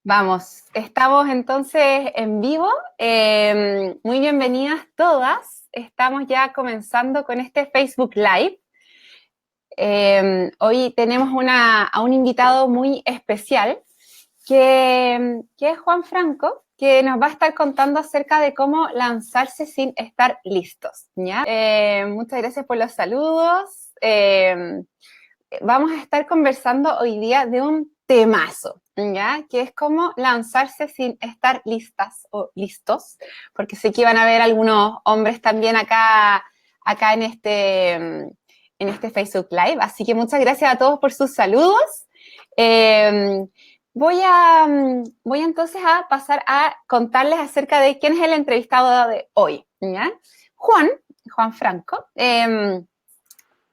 Vamos, estamos entonces en vivo. Muy bienvenidas todas. Estamos ya comenzando con este Facebook Live. Hoy tenemos a un invitado muy especial que es Juan Franco, que nos va a estar contando acerca de cómo lanzarse sin estar listos, ¿ya? Muchas gracias por los saludos. Vamos a estar conversando hoy día de un temazo, ¿ya? Que es cómo lanzarse sin estar listas o listos, porque sé que van a haber algunos hombres también acá en este Facebook Live, así que muchas gracias a todos por sus saludos. Eh, voy entonces a pasar a contarles acerca de quién es el entrevistado de hoy, ¿ya? Juan Franco.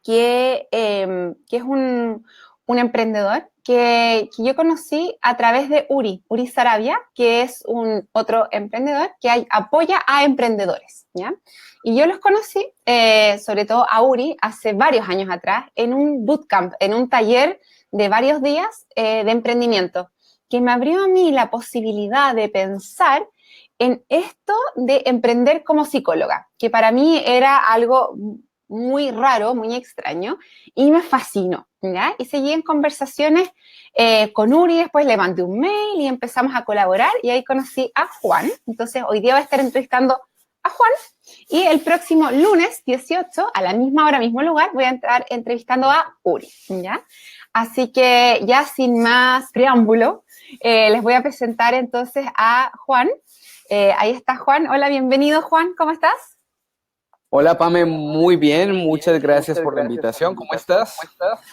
Que es un emprendedor que yo conocí a través de Uri Sarabia, que es un otro emprendedor que apoya a emprendedores, ¿ya? Y yo los conocí, sobre todo a Uri, hace varios años atrás, en un bootcamp, en un taller de varios días de emprendimiento, que me abrió a mí la posibilidad de pensar en esto de emprender como psicóloga, que para mí era algo muy raro, muy extraño, y me fascinó, ¿ya? Y seguí en conversaciones con Uri, después le mandé un mail y empezamos a colaborar, y ahí conocí a Juan. Entonces, hoy día voy a estar entrevistando a Juan, y el próximo lunes 18, a la misma hora, mismo lugar, voy a estar entrevistando a Uri, ¿ya? Así que ya sin más preámbulo, les voy a presentar entonces a Juan. Ahí está Juan. Hola, bienvenido Juan, ¿cómo estás? Hola Pame, muy bien, muchas gracias por la invitación. ¿Cómo estás?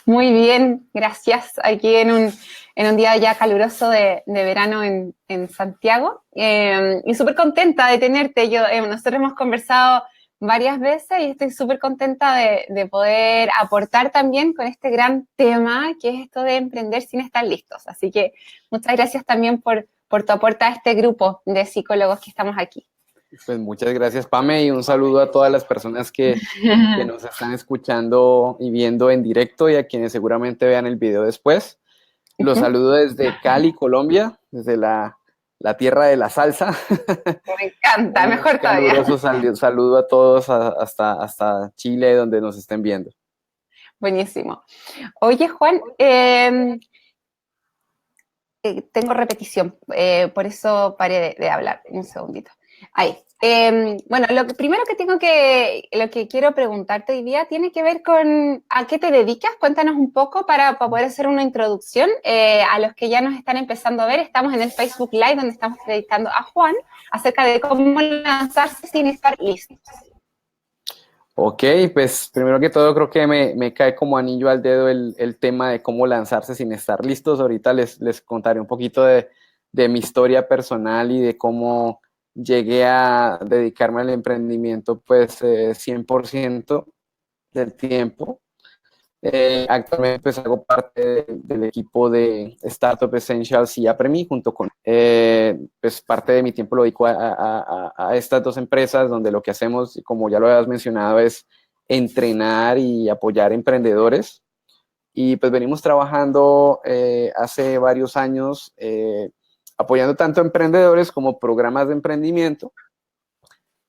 Muy bien, gracias. Aquí en un día ya caluroso de verano en Santiago. Y súper contenta de tenerte. Nosotros hemos conversado varias veces y estoy súper contenta de poder aportar también con este gran tema que es esto de emprender sin estar listos. Así que muchas gracias también por tu aporte a este grupo de psicólogos que estamos aquí. Pues muchas gracias Pame y un saludo a todas las personas que nos están escuchando y viendo en directo y a quienes seguramente vean el video después. Los saludo desde Cali, Colombia, desde la tierra de la salsa. Me encanta, Un mejor todavía. caluroso saludo a todos hasta Chile, donde nos estén viendo. Buenísimo. Oye, Juan, tengo repetición, por eso paré de hablar. Un segundito. Ahí. Bueno, primero lo que quiero preguntarte hoy día tiene que ver con a qué te dedicas. Cuéntanos un poco para poder hacer una introducción. A los que ya nos están empezando a ver, estamos en el Facebook Live donde estamos entrevistando a Juan acerca de cómo lanzarse sin estar listos. Ok, pues primero que todo creo que me cae como anillo al dedo el tema de cómo lanzarse sin estar listos. Ahorita les contaré un poquito de mi historia personal y de cómo llegué a dedicarme al emprendimiento pues 100% del tiempo. Actualmente pues hago parte del equipo de Startup Essentials y Apremi junto con pues parte de mi tiempo lo dedico a estas dos empresas donde lo que hacemos, como ya lo habías mencionado, es entrenar y apoyar emprendedores. Y pues venimos trabajando hace varios años apoyando tanto emprendedores como programas de emprendimiento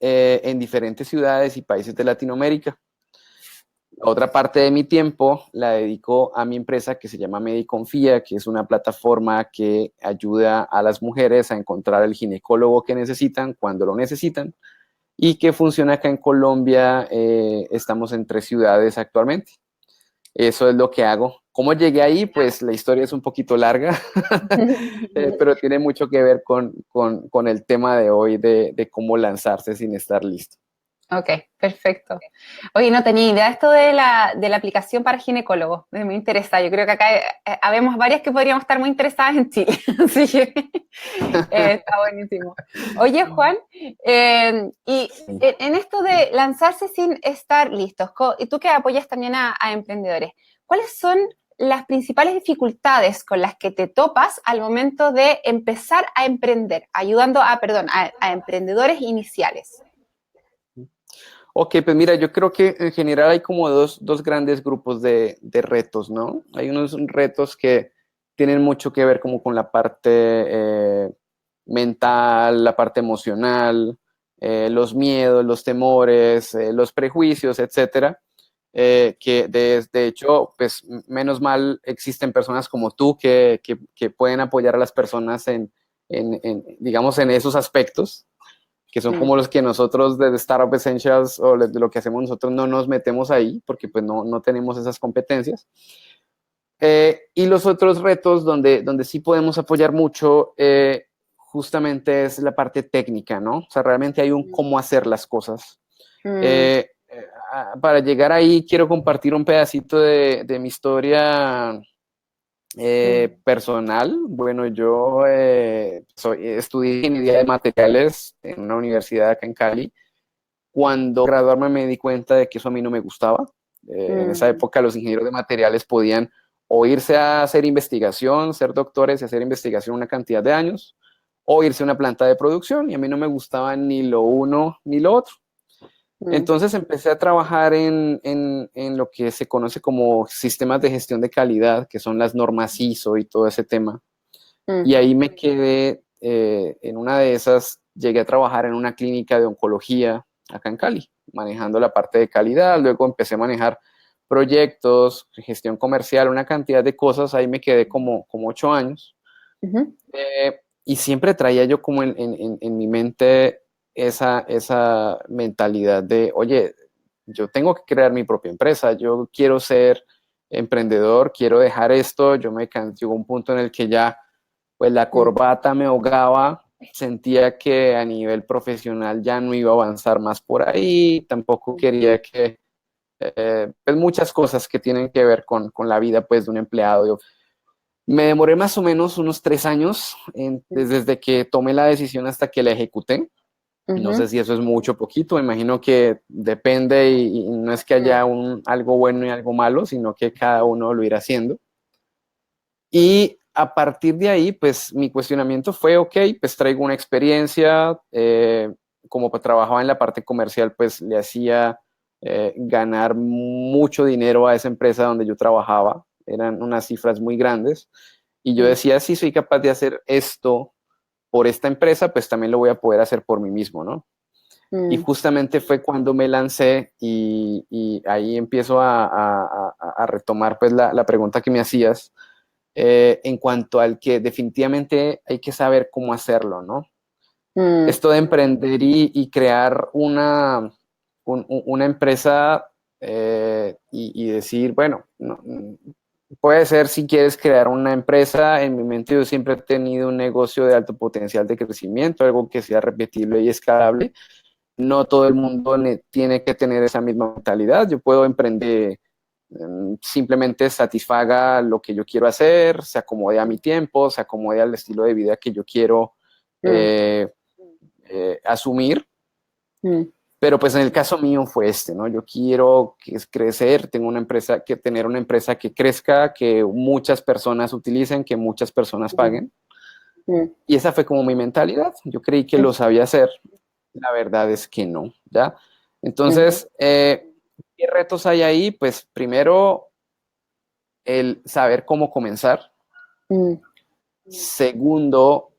en diferentes ciudades y países de Latinoamérica. La otra parte de mi tiempo la dedico a mi empresa que se llama Mediconfía, que es una plataforma que ayuda a las mujeres a encontrar el ginecólogo que necesitan cuando lo necesitan y que funciona acá en Colombia. Estamos en 3 ciudades actualmente. Eso es lo que hago. ¿Cómo llegué ahí? Pues la historia es un poquito larga, pero tiene mucho que ver con el tema de hoy de cómo lanzarse sin estar listo. Ok, perfecto. Oye, no tenía idea esto de la aplicación para ginecólogos. Me interesa. Yo creo que acá habemos varias que podríamos estar muy interesadas en Chile. Así que está buenísimo. Oye, Juan, y en esto de lanzarse sin estar listos, y tú que apoyas también a emprendedores, ¿cuáles son las principales dificultades con las que te topas al momento de empezar a emprender, ayudando a emprendedores iniciales? Ok, pues mira, yo creo que en general hay como dos grandes grupos de retos, ¿no? Hay unos retos que tienen mucho que ver como con la parte mental, la parte emocional, los miedos, los temores, los prejuicios, etcétera. Que de hecho, pues menos mal existen personas como tú que pueden apoyar a las personas digamos, en esos aspectos, que son como los que nosotros desde Startup Essentials o de lo que hacemos nosotros no nos metemos ahí, porque pues no tenemos esas competencias. Y los otros retos donde sí podemos apoyar mucho, justamente es la parte técnica, ¿no? O sea, realmente hay un cómo hacer las cosas. Para llegar ahí, quiero compartir un pedacito de mi historia personal. Bueno, yo estudié ingeniería de materiales en una universidad acá en Cali. Cuando graduarme me di cuenta de que eso a mí no me gustaba. En esa época los ingenieros de materiales podían o irse a hacer investigación, ser doctores y hacer investigación una cantidad de años, o irse a una planta de producción, y a mí no me gustaba ni lo uno ni lo otro. Entonces empecé a trabajar en lo que se conoce como sistemas de gestión de calidad, que son las normas ISO y todo ese tema. Y ahí me quedé, en una de esas, llegué a trabajar en una clínica de oncología acá en Cali, manejando la parte de calidad. Luego empecé a manejar proyectos, gestión comercial, una cantidad de cosas. Ahí me quedé como 8 años. Y siempre traía yo como en mi mente esa mentalidad de, oye, yo tengo que crear mi propia empresa, yo quiero ser emprendedor, quiero dejar esto. Llegó un punto en el que ya pues la corbata me ahogaba, sentía que a nivel profesional ya no iba a avanzar más por ahí, tampoco quería que, pues muchas cosas que tienen que ver con la vida pues de un empleado. Me demoré más o menos unos 3 años desde que tomé la decisión hasta que la ejecuté. No sé si eso es mucho o poquito, me imagino que depende y no es que haya algo bueno y algo malo, sino que cada uno lo irá haciendo. Y a partir de ahí, pues mi cuestionamiento fue, ok, pues traigo una experiencia, como trabajaba en la parte comercial, pues le hacía ganar mucho dinero a esa empresa donde yo trabajaba, eran unas cifras muy grandes, y yo decía, si soy capaz de hacer esto por esta empresa, pues también lo voy a poder hacer por mí mismo, ¿no? Y justamente fue cuando me lancé y ahí empiezo a retomar pues la pregunta que me hacías, en cuanto al que definitivamente hay que saber cómo hacerlo, ¿no? Esto de emprender y crear una empresa, y decir, bueno, no, puede ser si quieres crear una empresa. En mi mente yo siempre he tenido un negocio de alto potencial de crecimiento, algo que sea repetible y escalable. No todo el mundo tiene que tener esa misma mentalidad. Yo puedo emprender, simplemente satisfaga lo que yo quiero hacer, se acomode a mi tiempo, se acomode al estilo de vida que yo quiero asumir. Pero pues en el caso mío fue ¿no? Yo quiero crecer, tengo una empresa, tener una empresa que crezca, que muchas personas utilicen, que muchas personas paguen. Y esa fue como mi mentalidad. Yo creí que lo sabía hacer. La verdad es que no, ¿ya? Entonces, ¿qué retos hay ahí? Pues primero, el saber cómo comenzar. Segundo,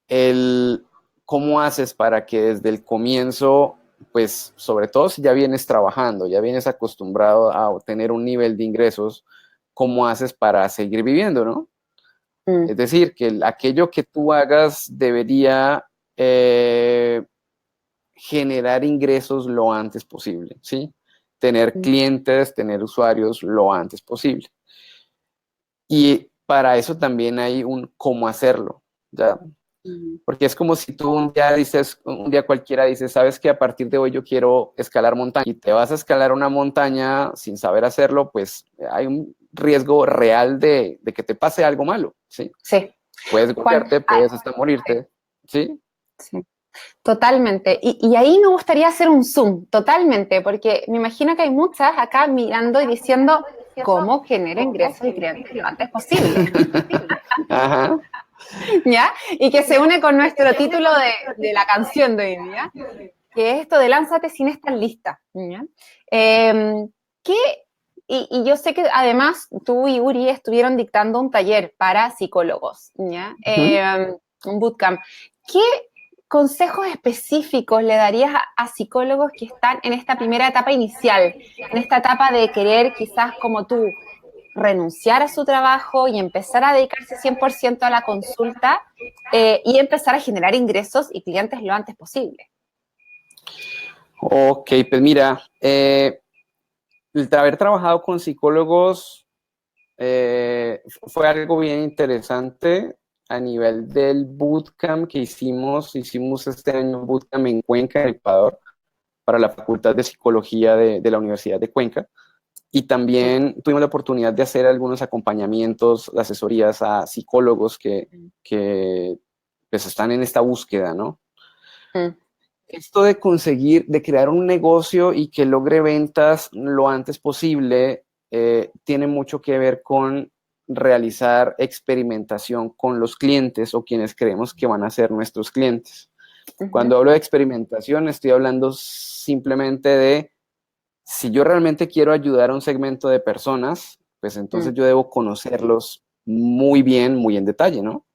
el cómo haces para que desde el comienzo, pues sobre todo si ya vienes trabajando, ya vienes acostumbrado a obtener un nivel de ingresos, cómo haces para seguir viviendo, ¿no? Es decir, que aquello que tú hagas debería generar ingresos lo antes posible, ¿sí? Tener clientes, tener usuarios lo antes posible. Y para eso también hay un cómo hacerlo, ¿ya? Porque es como si tú un día cualquiera dices, sabes que a partir de hoy yo quiero escalar montaña, y te vas a escalar una montaña sin saber hacerlo, pues hay un riesgo real de que te pase algo malo, ¿sí? Sí. Puedes golpearte, puedes hasta morirte, ¿sí? Sí. Totalmente. Y ahí me gustaría hacer un zoom, totalmente, porque me imagino que hay muchas acá mirando y diciendo cómo genero ingresos y clientes lo antes posible. Ajá. ¿Ya? Y que se une con nuestro título de la canción de hoy día, que es esto de lánzate sin estar lista. ¿Ya? ¿Qué y yo sé que además tú y Uri estuvieron dictando un taller para psicólogos, ¿ya? Un bootcamp. ¿Qué consejos específicos le darías a psicólogos que están en esta primera etapa inicial, en esta etapa de querer quizás como tú renunciar a su trabajo y empezar a dedicarse 100% a la consulta y empezar a generar ingresos y clientes lo antes posible? Ok, pues mira, el haber trabajado con psicólogos fue algo bien interesante a nivel del bootcamp que hicimos este año un bootcamp en Cuenca, en Ecuador, para la Facultad de Psicología de la Universidad de Cuenca. Y también tuvimos la oportunidad de hacer algunos acompañamientos, asesorías a psicólogos que pues están en esta búsqueda, ¿no? Mm. Esto de conseguir, de crear un negocio y que logre ventas lo antes posible, tiene mucho que ver con realizar experimentación con los clientes o quienes creemos que van a ser nuestros clientes. Cuando hablo de experimentación, estoy hablando simplemente de si yo realmente quiero ayudar a un segmento de personas, pues entonces yo debo conocerlos muy bien, muy en detalle, ¿no?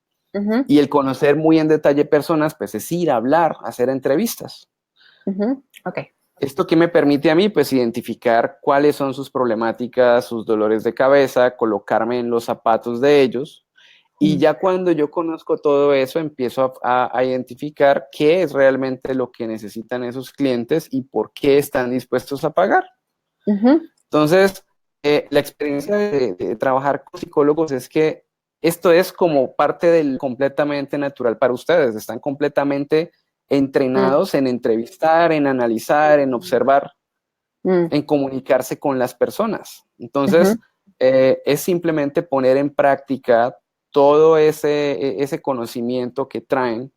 Y el conocer muy en detalle personas, pues es ir a hablar, hacer entrevistas. Ok. ¿Esto qué me permite a mí? Pues identificar cuáles son sus problemáticas, sus dolores de cabeza, colocarme en los zapatos de ellos. Y ya cuando yo conozco todo eso, empiezo a identificar qué es realmente lo que necesitan esos clientes y por qué están dispuestos a pagar. Entonces, la experiencia de trabajar con psicólogos es que esto es como parte del completamente natural para ustedes. Están completamente entrenados en entrevistar, en analizar, en observar, en comunicarse con las personas. Entonces, es simplemente poner en práctica todo ese conocimiento que traen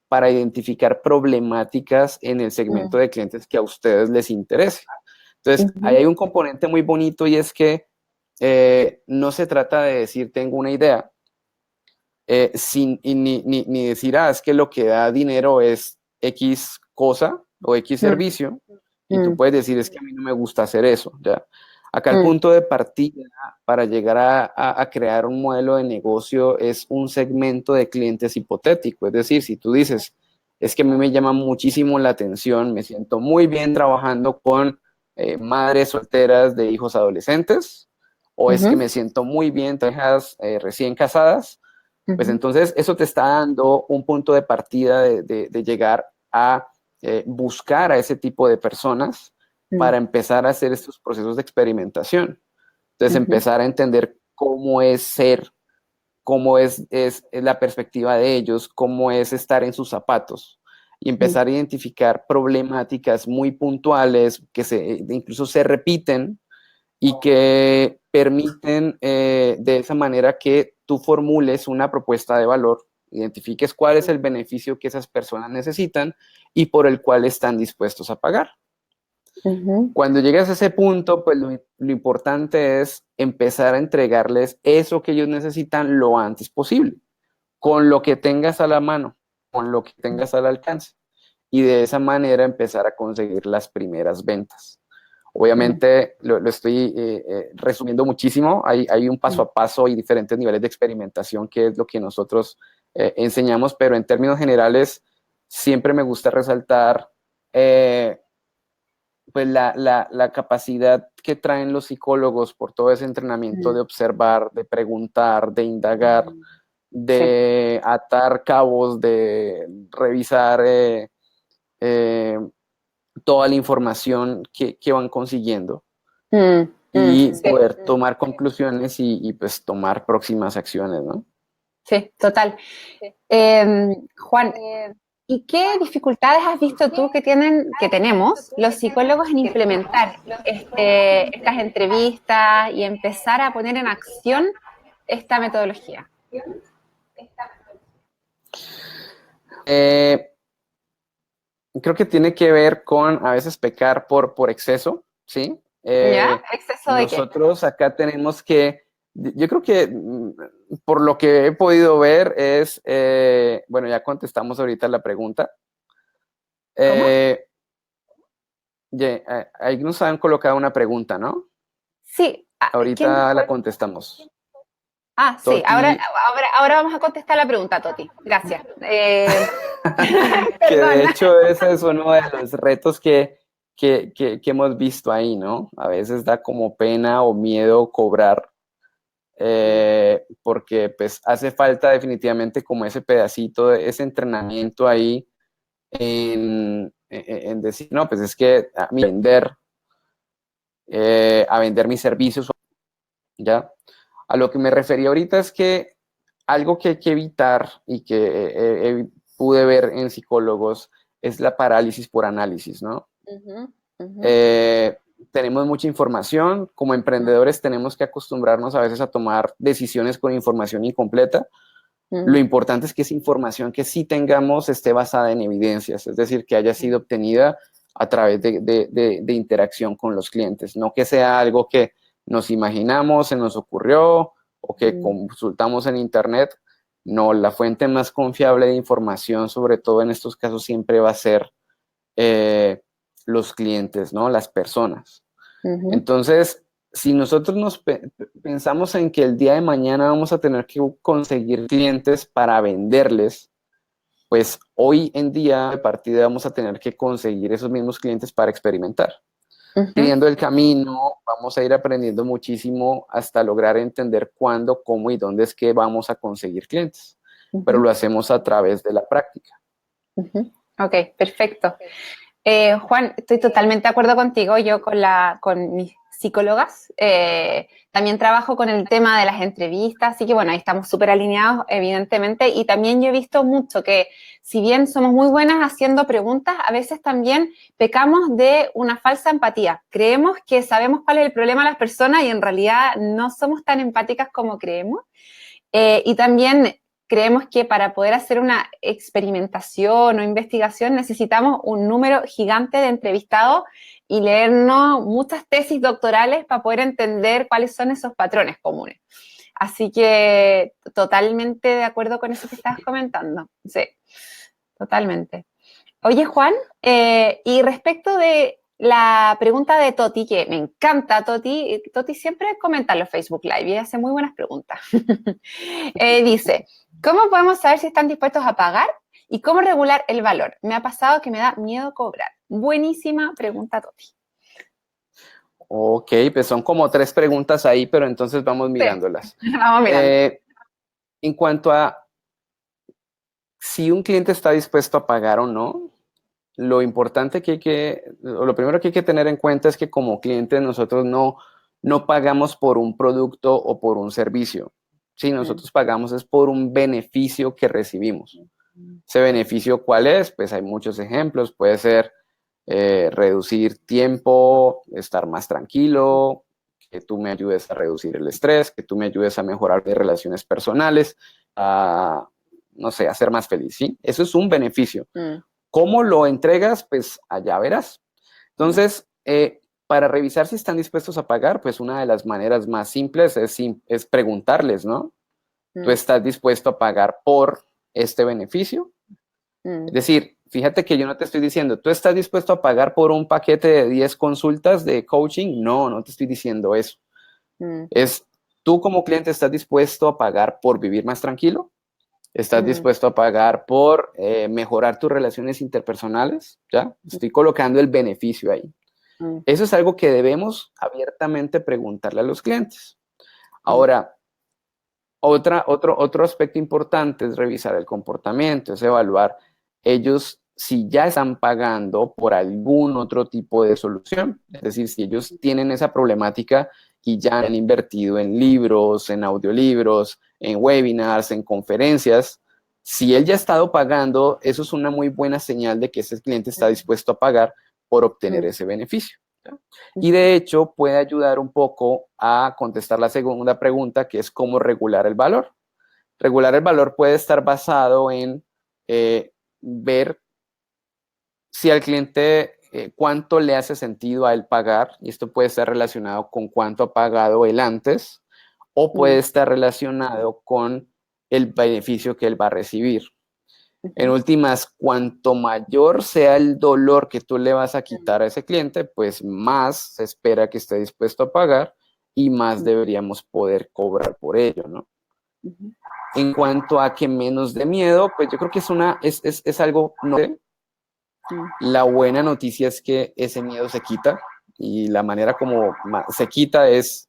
para identificar problemáticas en el segmento de clientes que a ustedes les interese. Entonces, ahí hay un componente muy bonito y es que no se trata de decir tengo una idea, ni decir, es que lo que da dinero es X cosa o X servicio, y tú puedes decir, es que a mí no me gusta hacer eso, ¿ya? Acá el punto de partida para llegar a crear un modelo de negocio es un segmento de clientes hipotético, es decir, si tú dices, es que a mí me llama muchísimo la atención, me siento muy bien trabajando con madres solteras de hijos adolescentes, o es que me siento muy bien, parejas recién casadas, pues entonces eso te está dando un punto de partida de llegar a buscar a ese tipo de personas para empezar a hacer estos procesos de experimentación. Entonces empezar a entender cómo es ser, cómo es la perspectiva de ellos, cómo es estar en sus zapatos y empezar a identificar problemáticas muy puntuales que incluso se repiten y que permiten de esa manera que tú formules una propuesta de valor, identifiques cuál es el beneficio que esas personas necesitan y por el cual están dispuestos a pagar. Cuando llegas a ese punto, pues lo importante es empezar a entregarles eso que ellos necesitan lo antes posible, con lo que tengas a la mano, con lo que tengas al alcance, y de esa manera empezar a conseguir las primeras ventas. Obviamente lo estoy resumiendo muchísimo, hay un paso a paso y diferentes niveles de experimentación que es lo que nosotros enseñamos, pero en términos generales siempre me gusta resaltar pues la capacidad que traen los psicólogos por todo ese entrenamiento de observar, de preguntar, de indagar, de atar cabos, de revisar toda la información que van consiguiendo y poder tomar conclusiones y pues tomar próximas acciones, ¿no? Sí, total. Juan, ¿y qué dificultades has visto tú que tenemos los psicólogos en implementar estas entrevistas y empezar a poner en acción esta metodología? Creo que tiene que ver con a veces pecar por exceso, ¿sí? ¿Ya? ¿Exceso de qué? Nosotros acá tenemos que, yo creo que por lo que he podido ver es, bueno, ya contestamos ahorita la pregunta. ¿Cómo? Ahí nos han colocado una pregunta, ¿no? Sí, ¿Quién ahorita dijo? la contestamos. Sí, ahora, Toti, ahora vamos a contestar la pregunta, Toti. Gracias. que de Perdón. hecho ese es uno de los retos que hemos visto ahí, ¿no? A veces da como pena o miedo cobrar, porque pues hace falta definitivamente como ese pedacito, ese entrenamiento ahí en decir, no, pues es que a vender mis servicios, ¿ya? A lo que me refería ahorita es que algo que hay que evitar y que pude ver en psicólogos es la parálisis por análisis, ¿no? Ujú, ujú, Tenemos mucha información, como emprendedores tenemos que acostumbrarnos a veces a tomar decisiones con información incompleta. Lo importante es que esa información que sí tengamos esté basada en evidencias, es decir, que haya sido obtenida a través de interacción con los clientes, no que sea algo que nos imaginamos, se nos ocurrió o que consultamos en internet. No, la fuente más confiable de información, sobre todo en estos casos, siempre va a ser los clientes, ¿no? Las personas. ujú, Entonces, si nosotros pensamos en que el día de mañana vamos a tener que conseguir clientes para venderles, pues hoy en día de partida vamos a tener que conseguir esos mismos clientes para experimentar. ujú, Teniendo el camino, vamos a ir aprendiendo muchísimo hasta lograr entender cuándo, cómo y dónde es que vamos a conseguir clientes. Pero ujú, lo hacemos a través de la práctica. ujú. Ok, perfecto. Juan, estoy totalmente de acuerdo contigo. Yo con mis psicólogas también trabajo con el tema de las entrevistas, así que bueno, ahí estamos súper alineados, evidentemente. Y también yo he visto mucho que si bien somos muy buenas haciendo preguntas, a veces también pecamos de una falsa empatía. Creemos que sabemos cuál es el problema de las personas y en realidad no somos tan empáticas como creemos. Y también creemos que para poder hacer una experimentación o investigación necesitamos un número gigante de entrevistados y leernos muchas tesis doctorales para poder entender cuáles son esos patrones comunes. Así que totalmente de acuerdo con eso que estabas comentando. Sí, totalmente. Oye, Juan, y respecto de la pregunta de Toti, que me encanta, Toti, Toti siempre comenta en los Facebook Live y hace muy buenas preguntas. Dice, ¿cómo podemos saber si están dispuestos a pagar y cómo regular el valor? Me ha pasado que me da miedo cobrar. Buenísima pregunta, Toti. Ok, pues son como 3 preguntas ahí, pero entonces vamos Sí, mirándolas. vamos mirando. En cuanto a si un cliente está dispuesto a pagar o no, lo importante o lo primero que hay que tener en cuenta es que como clientes nosotros no pagamos por un producto o por un servicio. Sí, nosotros pagamos es por un beneficio que recibimos. ¿Ese beneficio cuál es? Pues hay muchos ejemplos. Puede ser reducir tiempo, estar más tranquilo, que tú me ayudes a reducir el estrés, que tú me ayudes a mejorar mis relaciones personales, a, no sé, a ser más feliz, ¿sí? Eso es un beneficio. ¿Cómo lo entregas? Pues allá verás. Entonces, para revisar si están dispuestos a pagar, pues una de las maneras más simples es preguntarles, ¿no? ¿Tú estás dispuesto a pagar por este beneficio? Es decir, fíjate que yo no te estoy diciendo, ¿tú estás dispuesto a pagar por un paquete de 10 consultas de coaching? No, no te estoy diciendo eso. Es, ¿tú como cliente estás dispuesto a pagar por vivir más tranquilo? ¿Estás dispuesto a pagar por mejorar tus relaciones interpersonales? ¿Ya? Estoy colocando el beneficio ahí. Eso es algo que debemos abiertamente preguntarle a los clientes. Ahora, otro aspecto importante es revisar el comportamiento, es evaluar ellos si ya están pagando por algún otro tipo de solución. Es decir, si ellos tienen esa problemática y ya han invertido en libros, en audiolibros, en webinars, en conferencias, si él ya ha estado pagando, eso es una muy buena señal de que ese cliente está dispuesto a pagar por obtener ese beneficio. Y de hecho puede ayudar un poco a contestar la segunda pregunta, que es cómo regular el valor. Regular el valor puede estar basado en ver si al cliente cuánto le hace sentido a él pagar, y esto puede estar relacionado con cuánto ha pagado él antes, o puede estar relacionado con el beneficio que él va a recibir. En últimas, cuanto mayor sea el dolor que tú le vas a quitar a ese cliente, pues más se espera que esté dispuesto a pagar y más deberíamos poder cobrar por ello, ¿no? Ujú. En cuanto a que menos de miedo, pues yo creo que es algo, no sé. Mm. La buena noticia es que ese miedo se quita y la manera como se quita es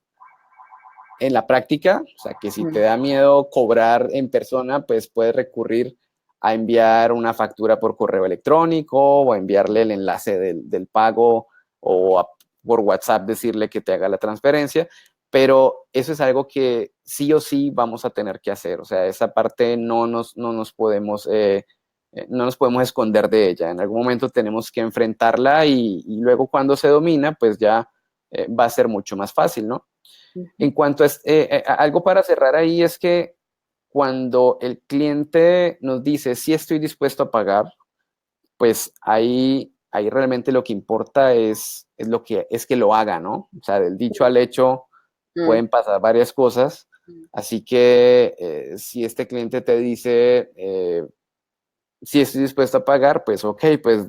en la práctica, o sea, que si te Mm. da miedo cobrar en persona, pues puedes recurrir a enviar una factura por correo electrónico o a enviarle el enlace del pago o por WhatsApp decirle que te haga la transferencia, pero eso es algo que sí o sí vamos a tener que hacer, o sea, esa parte no nos podemos esconder de ella, en algún momento tenemos que enfrentarla y luego cuando se domina, pues ya va a ser mucho más fácil, ¿no? Ujú. En cuanto a algo para cerrar ahí es que cuando el cliente nos dice si estoy dispuesto a pagar, pues ahí realmente lo que importa es que lo haga, ¿no? O sea, del dicho al hecho Mm. pueden pasar varias cosas. Así que si este cliente te dice si estoy dispuesto a pagar, pues ok, pues Mm.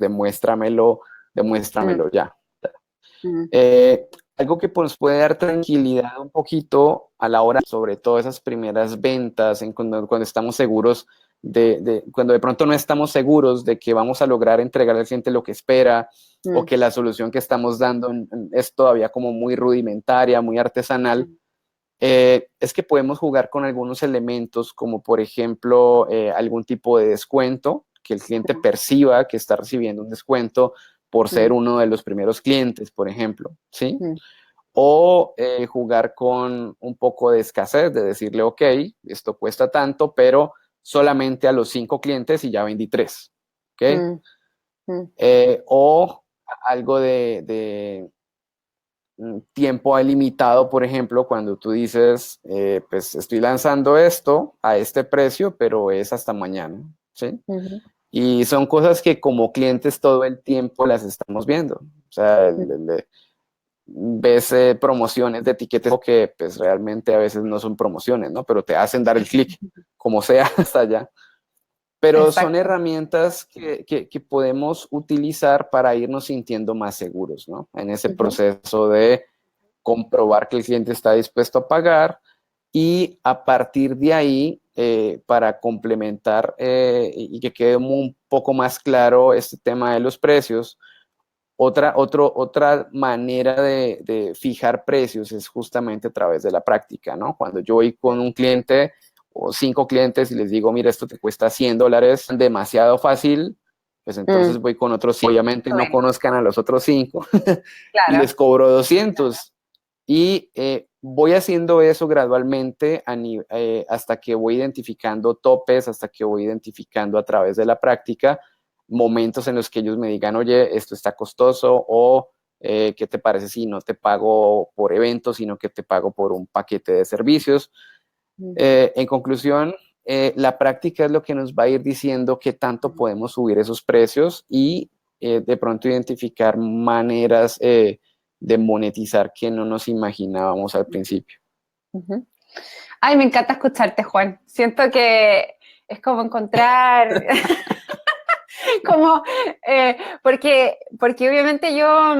demuéstramelo ya. Mm. Eh, Algo que nos puede dar tranquilidad un poquito a la hora, sobre todo esas primeras ventas, cuando estamos seguros cuando de pronto no estamos seguros de que vamos a lograr entregar al cliente lo que espera o Mm. que la solución que estamos dando es todavía como muy rudimentaria, muy artesanal, es que podemos jugar con algunos elementos como por ejemplo algún tipo de descuento, que el cliente Mm. perciba que está recibiendo un descuento por ser Mm. uno de los primeros clientes, por ejemplo, ¿sí? Mm. O jugar con un poco de escasez, de decirle, ok, esto cuesta tanto, pero solamente a los 5 clientes y ya vendí 3, ¿ok? Mm. Mm. O algo de tiempo limitado, por ejemplo, cuando tú dices, pues estoy lanzando esto a este precio, pero es hasta mañana, ¿sí? Ujú. Y son cosas que como clientes todo el tiempo las estamos viendo. O sea, Mm. ves promociones de etiquetas que pues realmente a veces no son promociones, ¿no? Pero te hacen dar el clic, como sea, hasta allá. Pero son Exacto. herramientas que podemos utilizar para irnos sintiendo más seguros, ¿no? En ese Ujú. proceso de comprobar que el cliente está dispuesto a pagar y a partir de ahí, para complementar y que quede un poco más claro este tema de los precios, otra manera de fijar precios es justamente a través de la práctica, ¿no? Cuando yo voy con un cliente o 5 clientes y les digo, mira, esto te cuesta $100, demasiado fácil, pues entonces Mm. voy con otros 5. Obviamente no Bueno, conozcan a los otros 5 y claro. les cobro 200. Y voy haciendo eso gradualmente hasta que voy identificando topes, hasta que voy identificando a través de la práctica momentos en los que ellos me digan, oye, esto está costoso o ¿qué te parece si no te pago por evento, sino que te pago por un paquete de servicios? Mm. En conclusión, la práctica es lo que nos va a ir diciendo qué tanto Mm. podemos subir esos precios y de pronto identificar maneras de monetizar que no nos imaginábamos al principio. Ujú. Ay, me encanta escucharte, Juan. Siento que es como encontrar como, porque obviamente yo,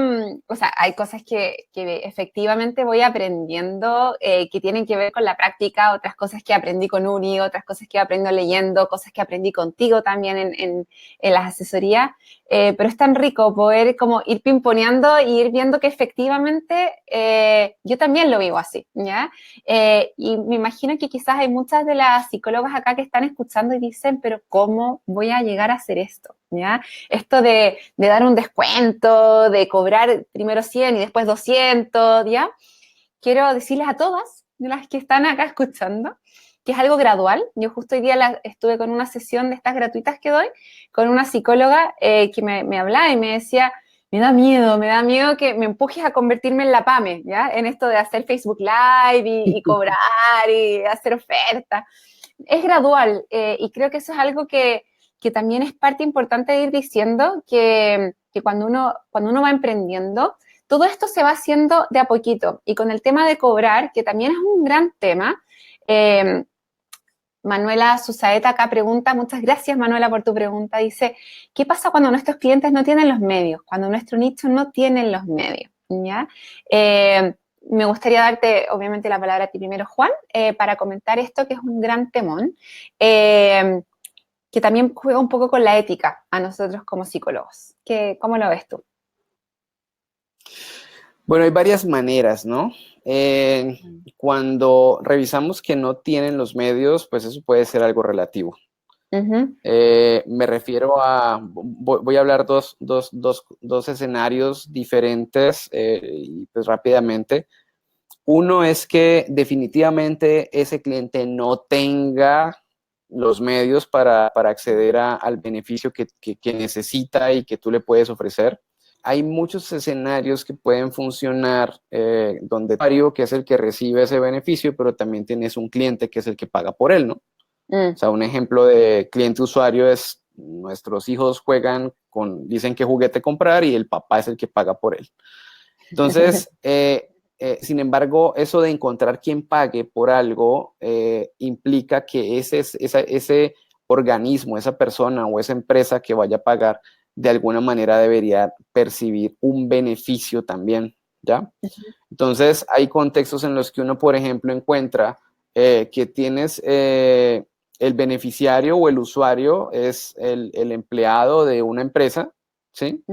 o sea, hay cosas que efectivamente voy aprendiendo que tienen que ver con la práctica, otras cosas que aprendí con Uri, otras cosas que aprendo leyendo, cosas que aprendí contigo también en las asesorías, pero es tan rico poder como ir pimponeando y ir viendo que efectivamente yo también lo vivo así, ¿ya? Y me imagino que quizás hay muchas de las psicólogas acá que están escuchando y dicen, pero ¿cómo voy a llegar a hacer esto? ¿Ya? Esto de dar un descuento, de cobrar primero 100 y después 200, ¿ya? Quiero decirles a todas de las que están acá escuchando que es algo gradual. Yo justo hoy día estuve con una sesión de estas gratuitas que doy con una psicóloga que me hablaba y me decía, me da miedo que me empujes a convertirme en la PAME, ¿ya? En esto de hacer Facebook Live y cobrar y hacer ofertas. Es gradual y creo que eso es algo que también es parte importante de ir diciendo que cuando uno va emprendiendo, todo esto se va haciendo de a poquito. Y con el tema de cobrar, que también es un gran tema, eh, Manuela Susaeta acá pregunta, muchas gracias Manuela por tu pregunta, dice, ¿qué pasa cuando nuestros clientes no tienen los medios? Cuando nuestro nicho no tiene los medios, ¿ya? me gustaría darte, obviamente, la palabra a ti primero, Juan, para comentar esto, que es un gran temón, que también juega un poco con la ética a nosotros como psicólogos. ¿Cómo lo ves tú? Bueno, hay varias maneras, ¿no? Cuando revisamos que no tienen los medios, pues eso puede ser algo relativo. Ujú. Me refiero voy a hablar dos escenarios diferentes y pues rápidamente. Uno es que definitivamente ese cliente no tenga los medios para acceder al beneficio que necesita y que tú le puedes ofrecer. Hay muchos escenarios que pueden funcionar donde el usuario, que es el que recibe ese beneficio, pero también tienes un cliente que es el que paga por él, ¿no? O sea, un ejemplo de cliente-usuario es nuestros hijos dicen qué juguete comprar y el papá es el que paga por él. Entonces, sin embargo, eso de encontrar quien pague por algo implica que ese organismo, esa persona o esa empresa que vaya a pagar, de alguna manera debería percibir un beneficio también, ¿ya? Entonces, hay contextos en los que uno, por ejemplo, encuentra que tienes el beneficiario o el usuario es el empleado de una empresa, ¿sí?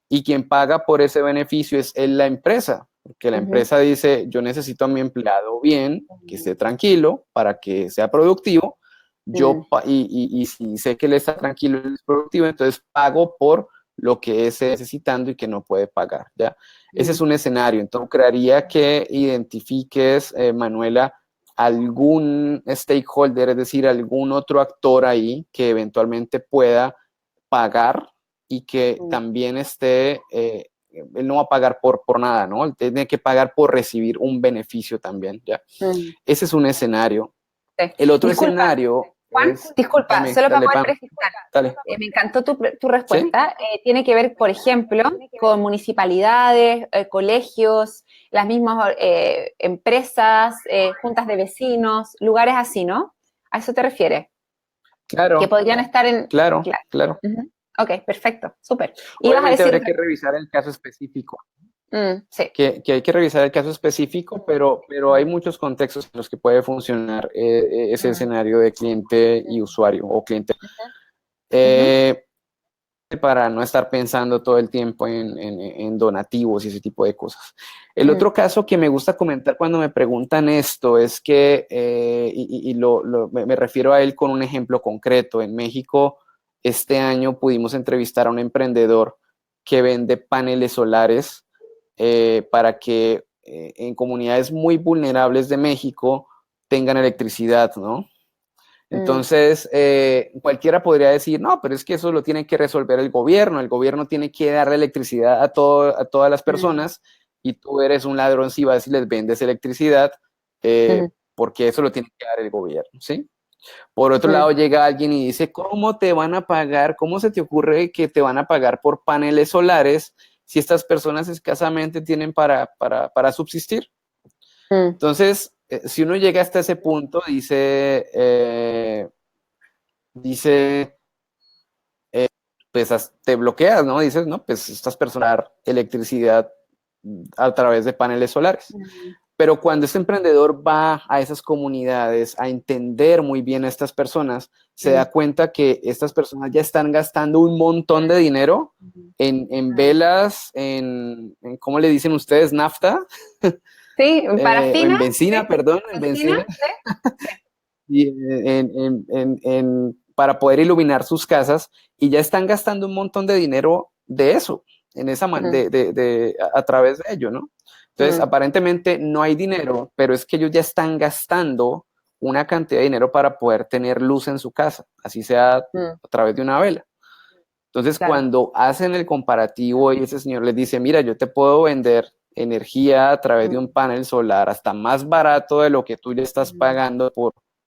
Y quien paga por ese beneficio es la empresa, porque la empresa dice, yo necesito a mi empleado bien, que esté tranquilo para que sea productivo, y si sé que él está tranquilo y es productivo, entonces pago por lo que esté necesitando y que no puede pagar, ¿ya? Ese es un escenario. Entonces, crearía que identifiques, Manuela, algún stakeholder, es decir, algún otro actor ahí que eventualmente pueda pagar y que también él no va a pagar por nada, ¿no? Él tiene que pagar por recibir un beneficio también, ¿ya? Ese es un escenario. Sí. El otro Disculpa, escenario Juan, es... disculpa, Dale, solo para dale, poder Pam, precisar. dale. Me encantó tu ¿Sí? respuesta. Tiene que ver, por ejemplo, con municipalidades, colegios, las mismas empresas, juntas de vecinos, lugares así, ¿no? ¿A eso te refieres? Que Claro, podrían estar en... claro, Claro. claro. Ujú. Ok, perfecto, súper. Ibas a Obviamente decir habría otra que revisar el caso específico. cosa. Sí. Que hay que revisar el caso específico, pero hay muchos contextos en los que puede funcionar ese escenario de cliente y usuario o cliente. Ujú. Para no estar pensando todo el tiempo en donativos y ese tipo de cosas. El otro caso que me gusta comentar cuando me preguntan esto es que, me refiero a él con un ejemplo concreto. En México, este año pudimos entrevistar a un emprendedor que vende paneles solares para que en comunidades muy vulnerables de México tengan electricidad, ¿no? Entonces, cualquiera podría decir, no, pero es que eso lo tiene que resolver el gobierno tiene que darle electricidad a todas las personas y tú eres un ladrón si vas y les vendes electricidad, porque eso lo tiene que dar el gobierno, ¿sí? Por otro lado, llega alguien y dice, ¿cómo te van a pagar? ¿Cómo se te ocurre que te van a pagar por paneles solares si estas personas escasamente tienen para subsistir? Entonces, si uno llega hasta ese punto, dice, pues te bloqueas, ¿no? Dices, no, pues estas personas dan electricidad a través de paneles solares. Pero cuando este emprendedor va a esas comunidades a entender muy bien a estas personas, se da cuenta que estas personas ya están gastando un montón de dinero en velas, ¿cómo le dicen ustedes? ¿Nafta? Sí, parafina. En benzina, Sí. perdón, en Benzina. benzina. Sí. Y para poder iluminar sus casas y ya están gastando un montón de dinero de eso, a través de ello, ¿no? Entonces, aparentemente no hay dinero, pero es que ellos ya están gastando una cantidad de dinero para poder tener luz en su casa, así sea a través de una vela. Entonces, Claro. cuando hacen el comparativo y ese señor les dice, mira, yo te puedo vender energía a través de un panel solar hasta más barato de lo que tú ya estás pagando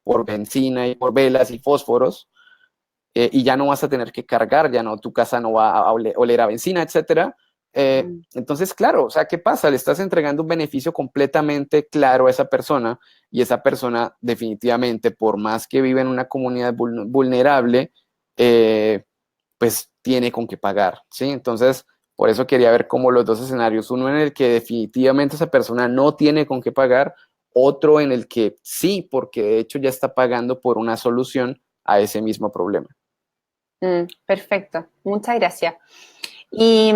por benzina y por velas y fósforos, y ya no vas a tener que cargar, ya no, tu casa no va a oler a benzina, etcétera. Entonces, claro, o sea, ¿qué pasa? Le estás entregando un beneficio completamente claro a esa persona y esa persona definitivamente, por más que vive en una comunidad vulnerable, pues tiene con qué pagar, ¿sí? Entonces, Por eso quería ver como los dos escenarios, uno en el que definitivamente esa persona no tiene con qué pagar, otro en el que sí, porque de hecho ya está pagando por una solución a ese mismo problema. Perfecto, muchas gracias. Y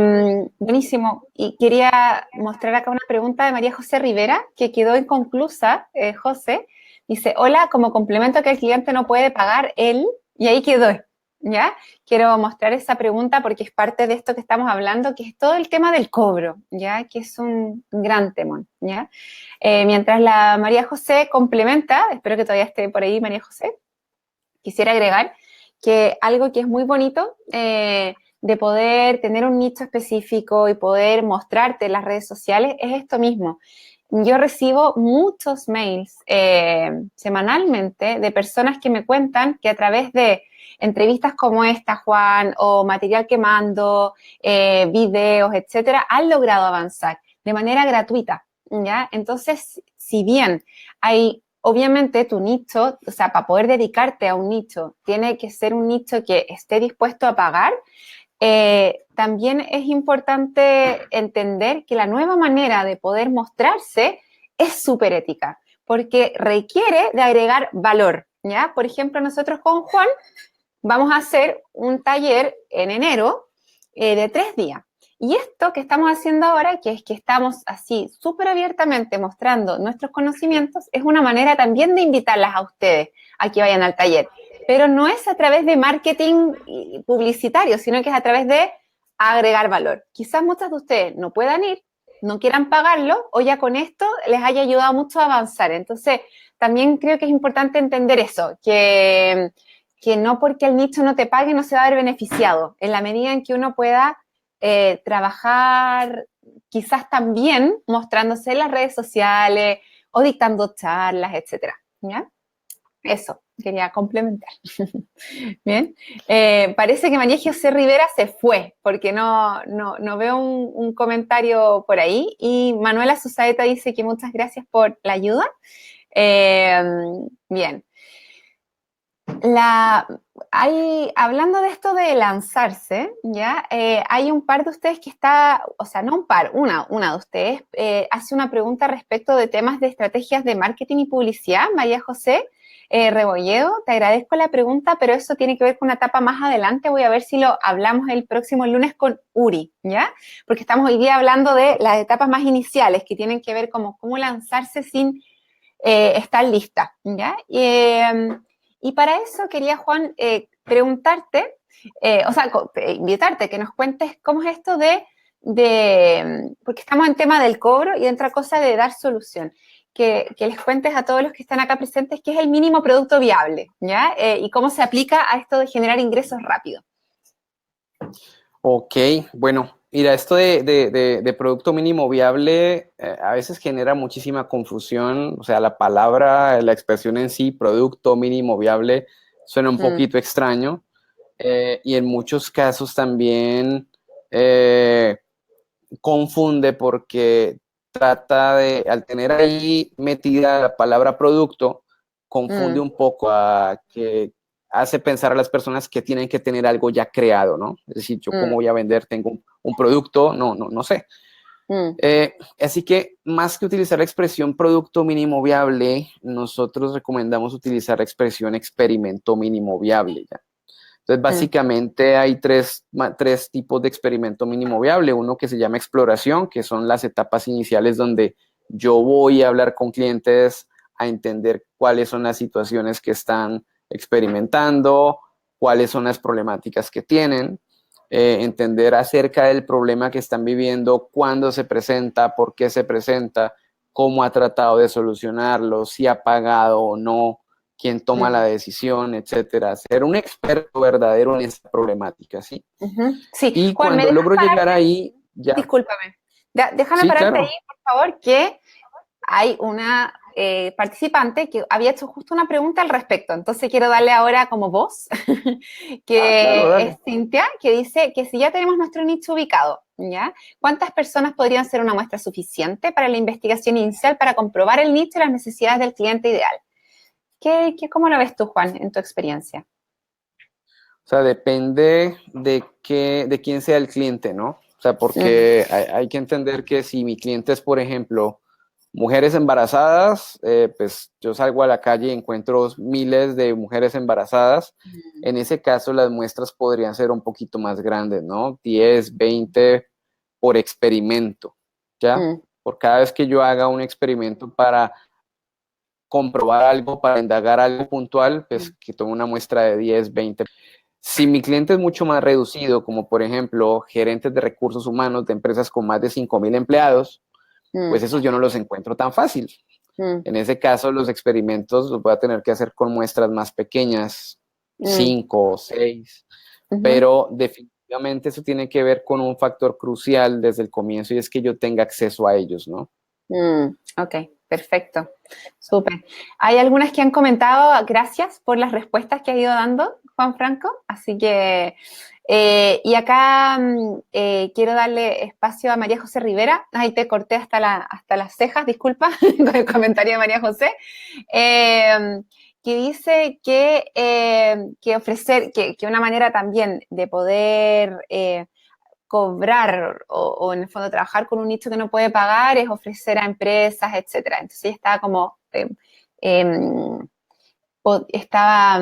buenísimo. Y quería mostrar acá una pregunta de María José Rivera, que quedó inconclusa. José dice, hola, como complemento que el cliente no puede pagar él, y ahí quedó, ¿ya? Quiero mostrar esa pregunta porque es parte de esto que estamos hablando, que es todo el tema del cobro, ¿ya? Que es un gran temón, ¿ya? Mientras la María José complementa, espero que todavía esté por ahí María José, quisiera agregar que algo que es muy bonito de poder tener un nicho específico y poder mostrarte en las redes sociales es esto mismo. Yo recibo muchos mails semanalmente de personas que me cuentan que a través de entrevistas como esta, Juan, o material que mando, videos, etcétera, han logrado avanzar de manera gratuita, ¿ya? Entonces, si bien hay obviamente tu nicho, o sea, para poder dedicarte a un nicho, tiene que ser un nicho que esté dispuesto a pagar. También es importante entender que la nueva manera de poder mostrarse es súper ética, porque requiere de agregar valor, ¿ya? Por ejemplo, nosotros con Juan vamos a hacer un taller en enero de 3 días. Y esto que estamos haciendo ahora, que es que estamos así súper abiertamente mostrando nuestros conocimientos, es una manera también de invitarlas a ustedes a que vayan al taller. Pero no es a través de marketing publicitario, sino que es a través de agregar valor. Quizás muchas de ustedes no puedan ir, no quieran pagarlo, o ya con esto les haya ayudado mucho a avanzar. Entonces, también creo que es importante entender eso, que no porque el nicho no te pague no se va a ver beneficiado. En la medida en que uno pueda trabajar quizás también mostrándose en las redes sociales o dictando charlas, etcétera. ¿Ya? Eso, quería complementar. Bien. Parece que María José Rivera se fue, porque no veo un comentario por ahí. Y Manuela Susaeta dice que muchas gracias por la ayuda. Bien. Hablando de esto de lanzarse, ¿ya? Hay un par de ustedes que está, o sea, no un par, una de ustedes hace una pregunta respecto de temas de estrategias de marketing y publicidad. María José Rebolledo, te agradezco la pregunta, pero eso tiene que ver con una etapa más adelante. Voy a ver si lo hablamos el próximo lunes con Uri, ¿ya? Porque estamos hoy día hablando de las etapas más iniciales que tienen que ver como cómo lanzarse sin estar lista, ¿ya? Y para eso quería, Juan, preguntarte, o sea, invitarte que nos cuentes cómo es esto porque estamos en tema del cobro y otra cosa de dar solución. Que les cuentes a todos los que están acá presentes qué es el mínimo producto viable, ¿ya? Y cómo se aplica a esto de generar ingresos rápido. Ok, bueno, mira, esto de producto mínimo viable a veces genera muchísima confusión, o sea, la palabra, la expresión en sí, producto mínimo viable, suena un poquito extraño y en muchos casos también confunde porque trata de, al tener ahí metida la palabra producto, confunde un poco a que hace pensar a las personas que tienen que tener algo ya creado, ¿no? Es decir, yo cómo voy a vender, tengo un producto, no sé. Así que más que utilizar la expresión producto mínimo viable, nosotros recomendamos utilizar la expresión experimento mínimo viable, ¿ya? Entonces, básicamente hay tres tipos de experimento mínimo viable. Uno que se llama exploración, que son las etapas iniciales donde yo voy a hablar con clientes a entender cuáles son las situaciones que están experimentando, cuáles son las problemáticas que tienen, entender acerca del problema que están viviendo, cuándo se presenta, por qué se presenta, cómo ha tratado de solucionarlo, si ha pagado o no, quién toma la decisión, etcétera. Ser un experto verdadero en esta problemática, ¿sí? Sí, Y Juan, ¿me cuando dejas logro llegar pararte? ahí, ya. Discúlpame. Déjame Sí, pararte ahí, claro. por favor, que hay una participante que había hecho justo una pregunta al respecto. Entonces quiero darle ahora como voz, Claro, que es dale. Cintia, que dice que si ya tenemos nuestro nicho ubicado, ¿ya? ¿Cuántas personas podrían ser una muestra suficiente para la investigación inicial para comprobar el nicho y las necesidades del cliente ideal? ¿Cómo lo ves tú, Juan, en tu experiencia? O sea, depende de quién sea el cliente, ¿no? O sea, porque hay que entender que si mi cliente es, por ejemplo, mujeres embarazadas, pues yo salgo a la calle y encuentro miles de mujeres embarazadas. En ese caso, las muestras podrían ser un poquito más grandes, ¿no? 10, 20 por experimento, ¿ya? Por cada vez que yo haga un experimento para comprobar algo, para indagar algo puntual, pues que tome una muestra de 10, 20. Si mi cliente es mucho más reducido, como por ejemplo gerentes de recursos humanos de empresas con más de 5,000 empleados, pues esos yo no los encuentro tan fácil. En ese caso, los experimentos los voy a tener que hacer con muestras más pequeñas, 5 o 6, pero definitivamente eso tiene que ver con un factor crucial desde el comienzo y es que yo tenga acceso a ellos, ¿no? Ok, perfecto, súper. Hay algunas que han comentado, gracias por las respuestas que ha ido dando Juan Franco, así que, y acá quiero darle espacio a María José Rivera, ahí te corté hasta las cejas, disculpa, con el comentario de María José, que dice que ofrecer, que una manera también de poder cobrar o en el fondo trabajar con un nicho que no puede pagar es ofrecer a empresas, etcétera. Entonces ella estaba como, estaba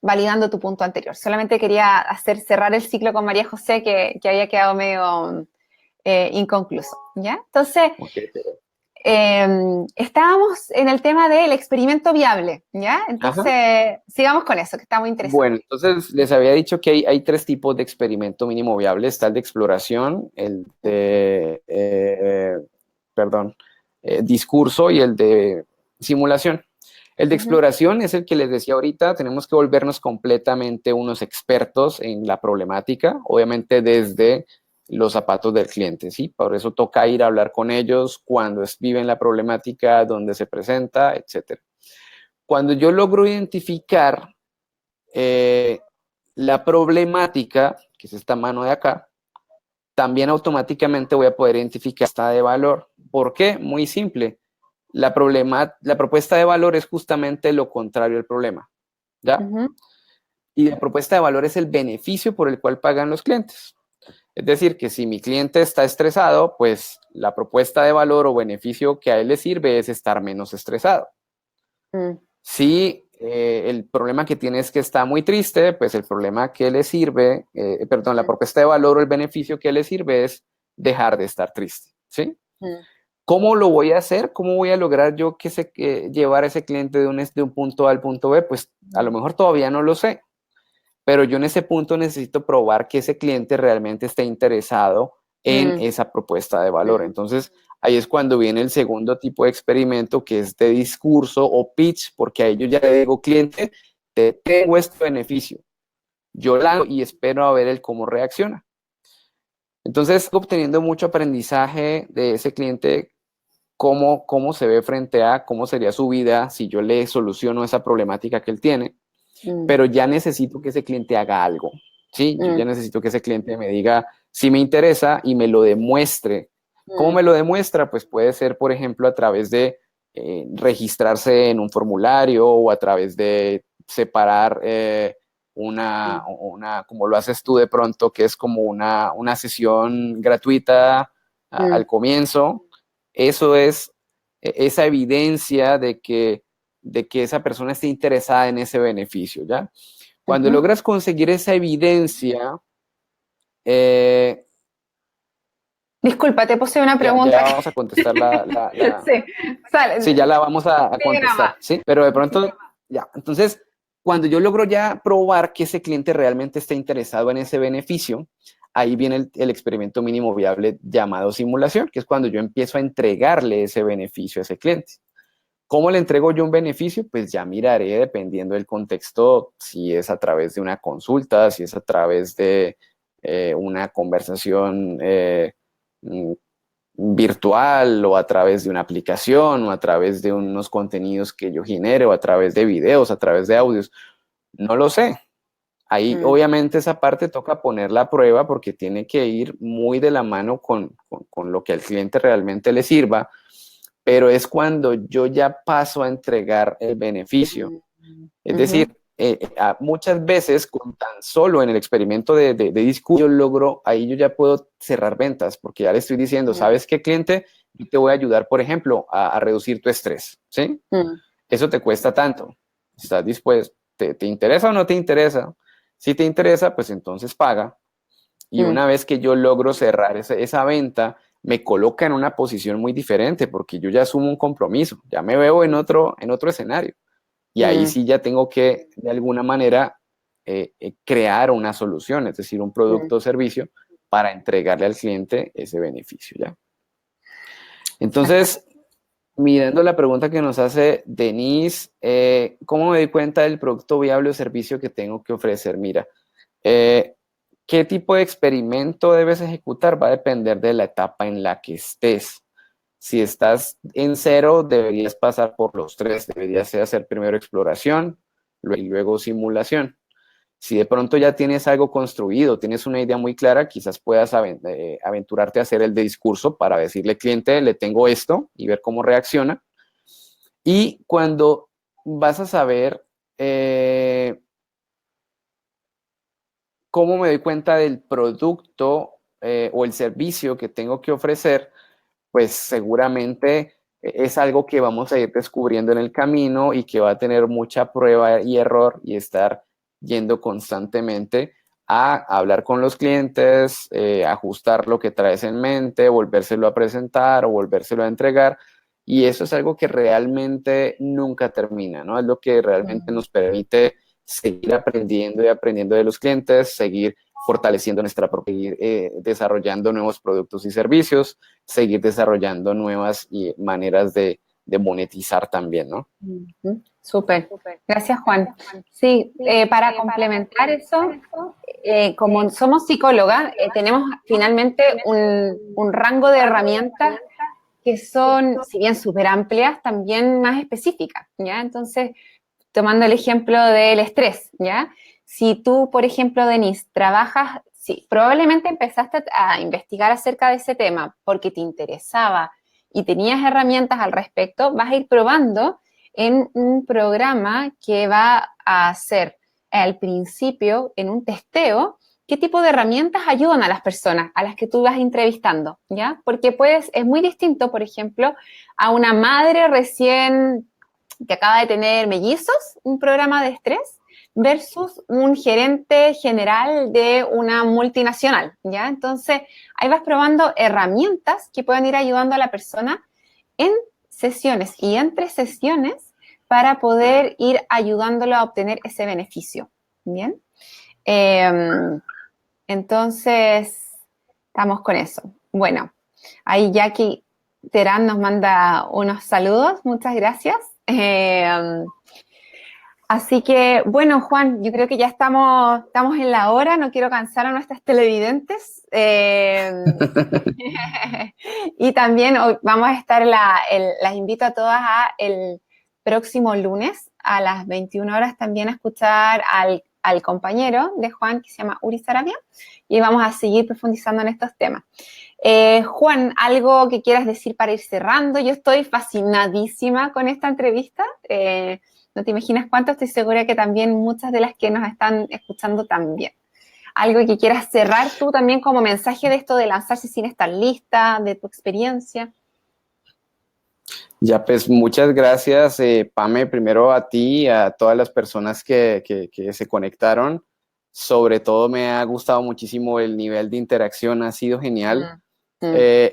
validando tu punto anterior. Solamente quería cerrar el ciclo con María José que había quedado medio inconcluso, ¿ya? Entonces, Okay. estábamos en el tema del experimento viable, ¿ya? Entonces, sigamos con eso, que está muy interesante. Bueno, entonces les había dicho que hay 3 tipos de experimento mínimo viable. Está el de exploración, el de, discurso y el de simulación. El de exploración es el que les decía ahorita, tenemos que volvernos completamente unos expertos en la problemática, obviamente desde los zapatos del cliente, ¿sí? Por eso toca ir a hablar con ellos cuando viven la problemática, dónde se presenta, etc. Cuando yo logro identificar la problemática, que es esta mano de acá, también automáticamente voy a poder identificar esta de valor. ¿Por qué? Muy simple. La propuesta de valor es justamente lo contrario al problema, ¿ya? Y la propuesta de valor es el beneficio por el cual pagan los clientes. Es decir, que si mi cliente está estresado, pues la propuesta de valor o beneficio que a él le sirve es estar menos estresado. Si el problema que tiene es que está muy triste, pues el problema que le sirve, la propuesta de valor o el beneficio que le sirve es dejar de estar triste, ¿sí? ¿Cómo lo voy a hacer? ¿Cómo voy a lograr yo llevar a ese cliente de un punto A al punto B? Pues a lo mejor todavía no lo sé, pero yo en ese punto necesito probar que ese cliente realmente está interesado en esa propuesta de valor. Entonces, ahí es cuando viene el segundo tipo de experimento, que es de discurso o pitch, porque a ellos ya le digo, cliente, te tengo este beneficio. Yo la hago y espero a ver el cómo reacciona. Entonces, obteniendo mucho aprendizaje de ese cliente, cómo se ve frente a cómo sería su vida si yo le soluciono esa problemática que él tiene, pero ya necesito que ese cliente haga algo, ¿sí? Yo ya necesito que ese cliente me diga si me interesa y me lo demuestre. ¿Cómo me lo demuestra? Pues puede ser, por ejemplo, a través de registrarse en un formulario o a través de separar como lo haces tú de pronto, que es como una sesión gratuita al comienzo. Eso es esa evidencia de que esa persona esté interesada en ese beneficio, ¿ya? Cuando logras conseguir esa evidencia, Disculpa, te puse una ya pregunta. vamos a contestar Sí, sale. Sí, ya la vamos a Sigue nomás. contestar, ¿sí? Pero de pronto, ya. Entonces, cuando yo logro ya probar que ese cliente realmente está interesado en ese beneficio, ahí viene el experimento mínimo viable llamado simulación, que es cuando yo empiezo a entregarle ese beneficio a ese cliente. ¿Cómo le entrego yo un beneficio? Pues ya miraré, dependiendo del contexto, si es a través de una consulta, si es a través de una conversación virtual o a través de una aplicación o a través de unos contenidos que yo genere o a través de videos, a través de audios. No lo sé. Ahí obviamente esa parte toca ponerla a prueba porque tiene que ir muy de la mano con lo que al cliente realmente le sirva, pero es cuando yo ya paso a entregar el beneficio. Es decir, muchas veces con tan solo en el experimento de discurso, yo logro, ahí yo ya puedo cerrar ventas, porque ya le estoy diciendo, ¿sabes qué, cliente? Yo te voy a ayudar, por ejemplo, a reducir tu estrés, ¿sí? Eso te cuesta tanto. ¿Estás dispuesto? ¿Te interesa o no te interesa? Si te interesa, pues entonces paga. Y una vez que yo logro cerrar esa venta, me coloca en una posición muy diferente, porque yo ya asumo un compromiso, ya me veo en otro escenario. Y ahí sí ya tengo que, de alguna manera, crear una solución, es decir, un producto o servicio para entregarle al cliente ese beneficio, ¿ya? Entonces, mirando la pregunta que nos hace Denise, ¿cómo me doy cuenta del producto viable o servicio que tengo que ofrecer? Mira, ¿qué tipo de experimento debes ejecutar? Va a depender de la etapa en la que estés. Si estás en cero, deberías pasar por los tres. Deberías hacer primero exploración y luego simulación. Si de pronto ya tienes algo construido, tienes una idea muy clara, quizás puedas aventurarte a hacer el de discurso para decirle al cliente, le tengo esto y ver cómo reacciona. Y cuando vas a saber cómo me doy cuenta del producto o el servicio que tengo que ofrecer, pues seguramente es algo que vamos a ir descubriendo en el camino y que va a tener mucha prueba y error y estar yendo constantemente a hablar con los clientes, ajustar lo que traes en mente, volvérselo a presentar o volvérselo a entregar. Y eso es algo que realmente nunca termina, ¿no? Es lo que realmente nos permite seguir aprendiendo y aprendiendo de los clientes, seguir fortaleciendo nuestra propia, desarrollando nuevos productos y servicios, seguir desarrollando nuevas maneras de monetizar también, ¿no? Súper. Gracias, Juan. Sí, para complementar eso, como somos psicólogas, tenemos finalmente un rango de herramientas que son, si bien súper amplias, también más específicas, ¿ya? Entonces, tomando el ejemplo del estrés, ¿ya? Si tú, por ejemplo, Denise, trabajas, sí, probablemente empezaste a investigar acerca de ese tema porque te interesaba y tenías herramientas al respecto, vas a ir probando en un programa que va a hacer al principio, en un testeo, qué tipo de herramientas ayudan a las personas a las que tú vas entrevistando, ¿ya? Porque es muy distinto, por ejemplo, a una madre recién que acaba de tener mellizos, un programa de estrés, versus un gerente general de una multinacional, ¿ya? Entonces, ahí vas probando herramientas que puedan ir ayudando a la persona en sesiones y entre sesiones para poder ir ayudándolo a obtener ese beneficio, ¿bien? Entonces, estamos con eso. Bueno, ahí Jackie Terán nos manda unos saludos, muchas gracias. Así que, bueno, Juan, yo creo que ya estamos en la hora, no quiero cansar a nuestras televidentes. Y también hoy vamos a estar, las invito a todas a el próximo lunes a las 21 horas también a escuchar al compañero de Juan que se llama Uri Sarabia y vamos a seguir profundizando en estos temas. Juan, ¿algo que quieras decir para ir cerrando? Yo estoy fascinadísima con esta entrevista. No te imaginas cuánto, estoy segura que también muchas de las que nos están escuchando también. ¿Algo que quieras cerrar tú también como mensaje de esto de lanzarse sin estar lista, de tu experiencia? Ya, pues muchas gracias, Pame, primero a ti y a todas las personas que se conectaron. Sobre todo me ha gustado muchísimo el nivel de interacción, ha sido genial.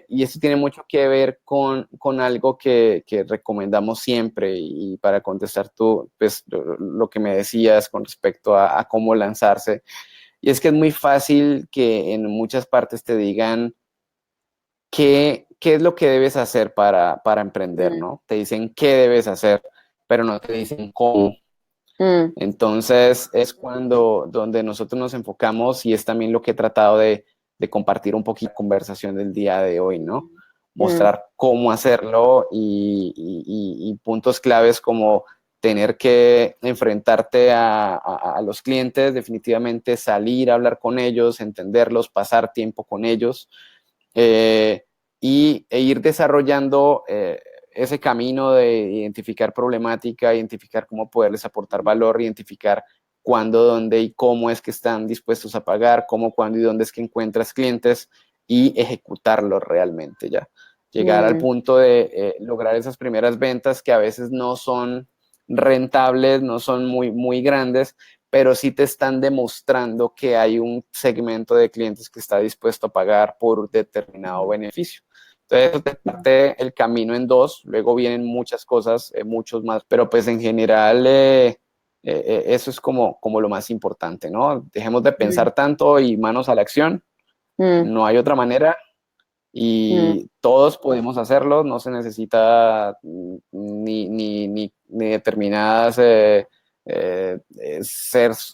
Y esto tiene mucho que ver con algo que recomendamos siempre y para contestar tú, pues lo que me decías con respecto a cómo lanzarse. Y es que es muy fácil que en muchas partes te digan qué es lo que debes hacer para emprender, ¿no? Te dicen qué debes hacer, pero no te dicen cómo. Entonces es donde nosotros nos enfocamos y es también lo que he tratado de compartir un poquito en la conversación del día de hoy, ¿no? Mostrar cómo hacerlo y puntos claves como tener que enfrentarte a los clientes, definitivamente salir a hablar con ellos, entenderlos, pasar tiempo con ellos e ir desarrollando ese camino de identificar problemática, identificar cómo poderles aportar valor, identificar cuándo, dónde y cómo es que están dispuestos a pagar, cómo, cuándo y dónde es que encuentras clientes y ejecutarlo realmente ya. Llegar al punto de lograr esas primeras ventas que a veces no son rentables, no son muy grandes, pero sí te están demostrando que hay un segmento de clientes que está dispuesto a pagar por determinado beneficio. Entonces, eso te parte el camino en dos, luego vienen muchas cosas, muchos más, pero pues en general eso es como lo más importante, ¿no? Dejemos de pensar tanto y manos a la acción, no hay otra manera y todos podemos hacerlo, no se necesita ni determinadas ser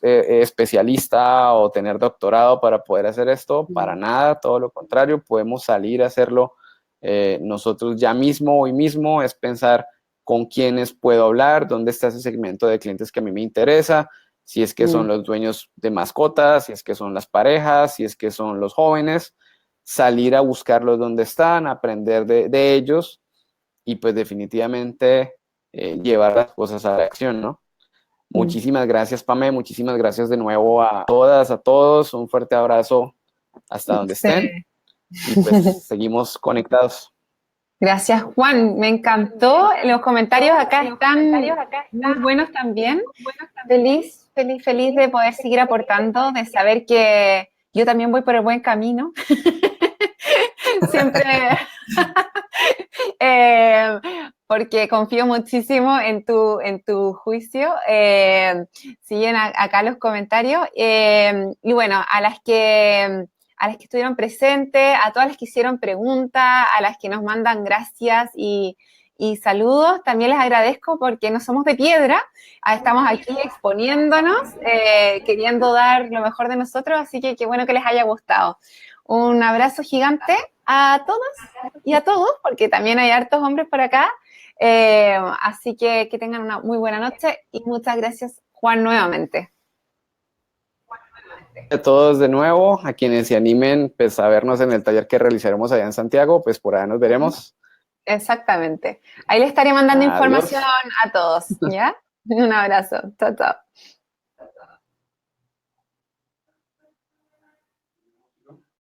especialista o tener doctorado para poder hacer esto, para nada, todo lo contrario, podemos salir a hacerlo nosotros ya mismo, hoy mismo, es pensar con quiénes puedo hablar, dónde está ese segmento de clientes que a mí me interesa, si es que son los dueños de mascotas, si es que son las parejas, si es que son los jóvenes, salir a buscarlos donde están, aprender de ellos y pues definitivamente llevar las cosas a la acción, ¿no? Muchísimas gracias, Pame, muchísimas gracias de nuevo a todas, a todos, un fuerte abrazo hasta donde estén y pues seguimos conectados. Gracias, Juan. Me encantó. Los comentarios acá están muy buenos también. Feliz, feliz, feliz de poder seguir aportando, de saber que yo también voy por el buen camino. Siempre, porque confío muchísimo en tu juicio. Siguen acá los comentarios. Y bueno, a las que estuvieron presentes, a todas las que hicieron preguntas, a las que nos mandan gracias y saludos, también les agradezco porque no somos de piedra, estamos aquí exponiéndonos, queriendo dar lo mejor de nosotros, así que qué bueno que les haya gustado. Un abrazo gigante a todas y a todos, porque también hay hartos hombres por acá, así que tengan una muy buena noche y muchas gracias, Juan, nuevamente. A todos de nuevo, a quienes se animen pues, a vernos en el taller que realizaremos allá en Santiago, pues por allá nos veremos. Exactamente. Ahí les estaré mandando información a todos, ¿ya? Un abrazo. Chao, chao.